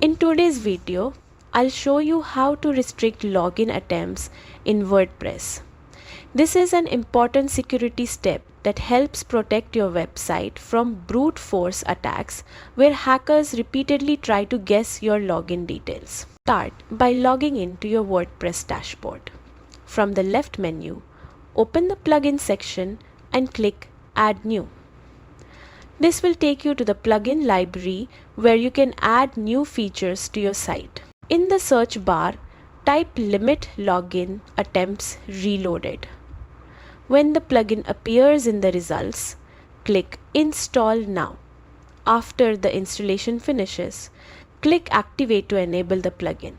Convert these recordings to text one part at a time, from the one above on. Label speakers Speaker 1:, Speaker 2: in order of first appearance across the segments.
Speaker 1: In today's video, I'll show you how to restrict login attempts in WordPress. This is an important security step that helps protect your website from brute force attacks where hackers repeatedly try to guess your login details. Start by logging in to your WordPress dashboard. From the left menu, open the plugin section and click Add New. This will take you to the plugin library where you can add new features to your site. In the search bar, type Limit Login Attempts Reloaded. When the plugin appears in the results, click Install Now. After the installation finishes, click Activate to enable the plugin.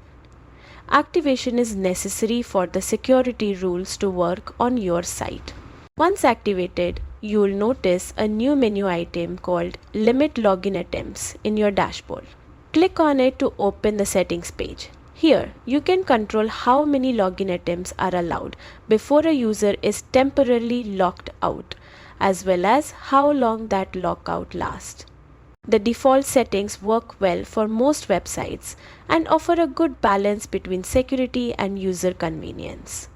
Speaker 1: Activation is necessary for the security rules to work on your site. Once activated, you will notice a new menu item called Limit Login Attempts in your dashboard. Click on it to open the settings page. Here, you can control how many login attempts are allowed before a user is temporarily locked out, as well as how long that lockout lasts. The default settings work well for most websites and offer a good balance between security and user convenience.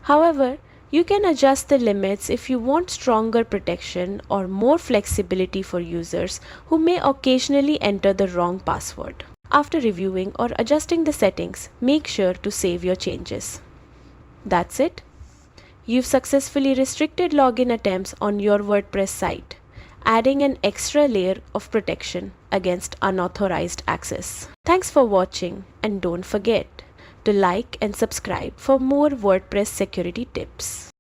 Speaker 1: However, you can adjust the limits if you want stronger protection or more flexibility for users who may occasionally enter the wrong password. After reviewing or adjusting the settings, make sure to save your changes. That's it. You've successfully restricted login attempts on your WordPress site, adding an extra layer of protection against unauthorized access. Thanks for watching, and don't forget to like and subscribe for more WordPress security tips.